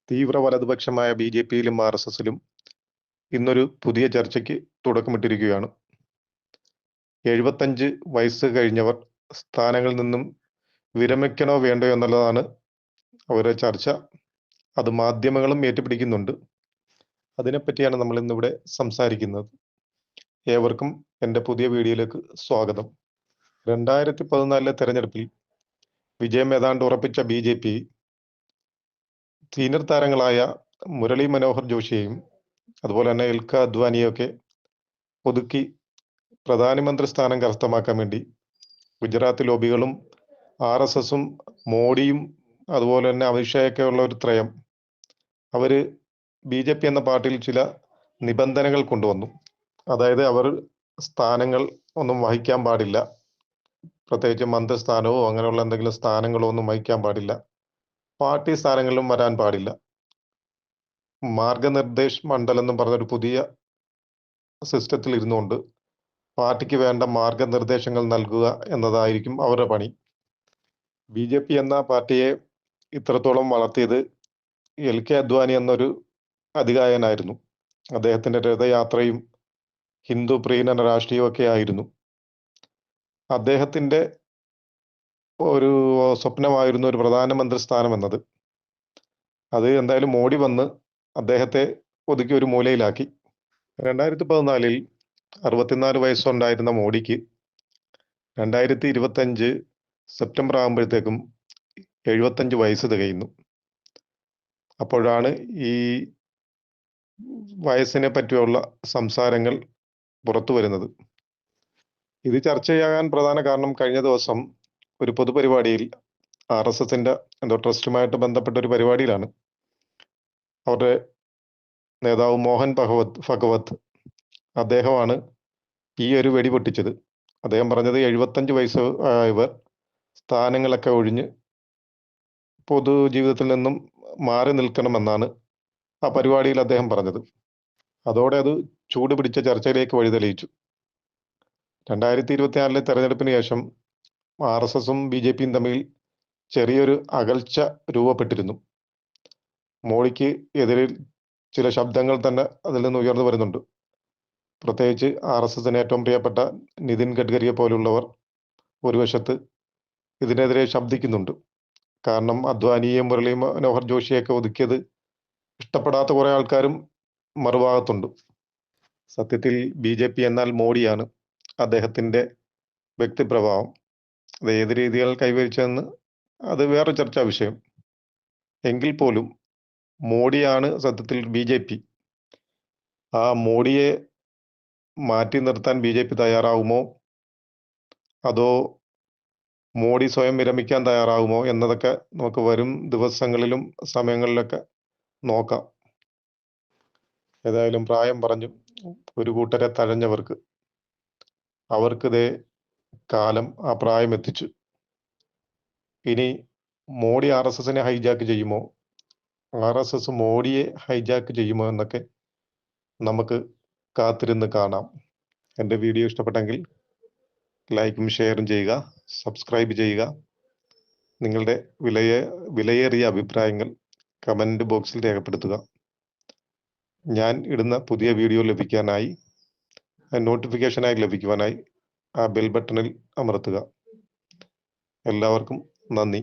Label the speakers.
Speaker 1: തീവ്ര വലതുപക്ഷമായ ബി.ജെ.പിയിലും ആർ.എസ്.എസിലും ഇന്നൊരു പുതിയ ചർച്ചയ്ക്ക് തുടക്കമിട്ടിരിക്കുകയാണ്. 75 വയസ്സ് കഴിഞ്ഞവർ സ്ഥാനങ്ങളിൽ നിന്നും വിരമിക്കണോ വേണ്ടയോ എന്നുള്ളതാണ് അവരുടെ ചർച്ച. അത് മാധ്യമങ്ങളും ഏറ്റുപിടിക്കുന്നുണ്ട്. അതിനെപ്പറ്റിയാണ് നമ്മൾ ഇന്നിവിടെ സംസാരിക്കുന്നത്. ഏവർക്കും എൻ്റെ പുതിയ വീഡിയോയിലേക്ക് സ്വാഗതം. 2014 തെരഞ്ഞെടുപ്പിൽ വിജയം ഏതാണ്ട് ഉറപ്പിച്ച ബി.ജെ.പി സീനിയർ താരങ്ങളായ മുരളി മനോഹർ ജോഷിയെയും അതുപോലെ തന്നെ എൽക അദ്വാനിയൊക്കെ ഒതുക്കി പ്രധാനമന്ത്രി സ്ഥാനം കരസ്ഥമാക്കാൻ വേണ്ടി ഗുജറാത്ത് ലോബികളും ആർ.എസ്.എസും മോഡിയും അതുപോലെ തന്നെ അമിത്ഷായൊക്കെ ഉള്ള ഒരു ത്രയം അവർ ബി.ജെ.പി എന്ന പാർട്ടിയിൽ ചില നിബന്ധനകൾ കൊണ്ടുവന്നു. അതായത് അവർ സ്ഥാനങ്ങൾ ഒന്നും വഹിക്കാൻ പാടില്ല, പ്രത്യേകിച്ച് മന്ത്രിസ്ഥാനമോ അങ്ങനെയുള്ള എന്തെങ്കിലും സ്ഥാനങ്ങളോ ഒന്നും വഹിക്കാൻ പാടില്ല, പാർട്ടി സ്ഥാനങ്ങളിലും വരാൻ പാടില്ല. മാർഗനിർദ്ദേശ് മണ്ഡലം എന്നും പറഞ്ഞൊരു പുതിയ സിസ്റ്റത്തിൽ ഇരുന്നുകൊണ്ട് പാർട്ടിക്ക് വേണ്ട മാർഗനിർദ്ദേശങ്ങൾ നൽകുക എന്നതായിരിക്കും അവരുടെ പണി. ബി.ജെ.പി എന്ന പാർട്ടിയെ ഇത്രത്തോളം വളർത്തിയത് എൽ.കെ. അദ്വാനി എന്നൊരു അതികായനായിരുന്നു. അദ്ദേഹത്തിൻ്റെ രഥയാത്രയും ഹിന്ദു പ്രീണന രാഷ്ട്രീയമൊക്കെ ആയിരുന്നു. അദ്ദേഹത്തിൻ്റെ ഒരു സ്വപ്നമായിരുന്നു ഒരു പ്രധാനമന്ത്രി സ്ഥാനം എന്നത്. അത് എന്തായാലും മോഡി വന്ന് അദ്ദേഹത്തെ ഒതുക്കി ഒരു മൂലയിലാക്കി. 2014 64 വയസ്സുണ്ടായിരുന്ന മോഡിക്ക് 2025 സെപ്റ്റംബർ ആകുമ്പോഴത്തേക്കും 75 വയസ്സ് തികയുന്നു. അപ്പോഴാണ് ഈ വയസ്സിനെ പറ്റിയുള്ള സംസാരങ്ങൾ പുറത്തു വരുന്നത്. ഇത് ചർച്ചയാകാൻ പ്രധാന കാരണം കഴിഞ്ഞ ദിവസം ഒരു പൊതുപരിപാടിയിൽ ആർ.എസ്.എസിൻ്റെ എന്തോ ട്രസ്റ്റുമായിട്ട് ബന്ധപ്പെട്ട ഒരു പരിപാടിയിലാണ് അവരുടെ നേതാവ് മോഹൻ ഭഗവത് അദ്ദേഹമാണ് ഈ ഒരു വെടി പൊട്ടിച്ചത്. അദ്ദേഹം പറഞ്ഞത് 75 വയസ്സ് ആയവർ സ്ഥാനങ്ങളൊക്കെ ഒഴിഞ്ഞ് പൊതുജീവിതത്തിൽ നിന്നും മാറി നിൽക്കണമെന്നാണ് ആ പരിപാടിയിൽ അദ്ദേഹം പറഞ്ഞത്. അതോടെ അത് ചൂടുപിടിച്ച ചർച്ചയിലേക്ക് വഴിതെളിയിച്ചു. 2024 തെരഞ്ഞെടുപ്പിന് ശേഷം ആർ.എസ്.എസും ബി.ജെ.പിയും തമ്മിൽ ചെറിയൊരു അകൽച്ച രൂപപ്പെട്ടിരുന്നു. മോഡിക്ക് എതിരിൽ ചില ശബ്ദങ്ങൾ തന്നെ അതിൽ നിന്ന് ഉയർന്നു വരുന്നുണ്ട്. പ്രത്യേകിച്ച് ആർ.എസ്.എസിന് ഏറ്റവും പ്രിയപ്പെട്ട നിതിൻ ഗഡ്കരിയെ പോലുള്ളവർ ഒരു വശത്ത് ഇതിനെതിരെ ശബ്ദിക്കുന്നുണ്ട്. കാരണം അദ്വാനിയെയും മുരളി മനോഹർ ജോഷിയൊക്കെ ഒതുക്കിയത് ഇഷ്ടപ്പെടാത്ത കുറേ ആൾക്കാരും മറുഭാഗത്തുണ്ട്. സത്യത്തിൽ ബി.ജെ.പി എന്നാൽ മോഡിയാണ്, അദ്ദേഹത്തിൻ്റെ വ്യക്തിപ്രഭാവം. അത് ഏത് രീതികൾ കൈവരിച്ചതെന്ന് അത് വേറെ ചർച്ചാ വിഷയം. എങ്കിൽ പോലും മോഡിയാണ് സത്യത്തിൽ ബി.ജെ.പി. ആ മോഡിയെ മാറ്റി നിർത്താൻ ബി.ജെ.പി തയ്യാറാവുമോ, അതോ മോഡി സ്വയം വിരമിക്കാൻ തയ്യാറാവുമോ എന്നതൊക്കെ നമുക്ക് വരും ദിവസങ്ങളിലും സമയങ്ങളിലൊക്കെ നോക്കാം. ഏതായാലും പ്രായം പറഞ്ഞു ഒരു കൂട്ടരെ തഴഞ്ഞവർക്ക് അവർക്കിതേ കാലം ആ പ്രായം എത്തിച്ചു. ഇനി മോഡി ആർ.എസ്.എസിനെ ഹൈജാക്ക് ചെയ്യുമോ, ആർ.എസ്.എസ് മോഡിയെ ഹൈജാക്ക് ചെയ്യുമോ എന്നൊക്കെ നമുക്ക് കാത്തിരുന്ന് കാണാം. എൻ്റെ വീഡിയോ ഇഷ്ടപ്പെട്ടെങ്കിൽ ലൈക്കും ഷെയറും ചെയ്യുക, സബ്സ്ക്രൈബ് ചെയ്യുക. നിങ്ങളുടെ വിലയേറിയ അഭിപ്രായങ്ങൾ കമൻറ്റ് ബോക്സിൽ രേഖപ്പെടുത്തുക. ഞാൻ ഇടുന്ന പുതിയ വീഡിയോ ലഭിക്കാനായി, നോട്ടിഫിക്കേഷനായി ലഭിക്കുവാനായി ആ ബെൽ ബട്ടണിൽ അമർത്തുക. എല്ലാവർക്കും നന്ദി.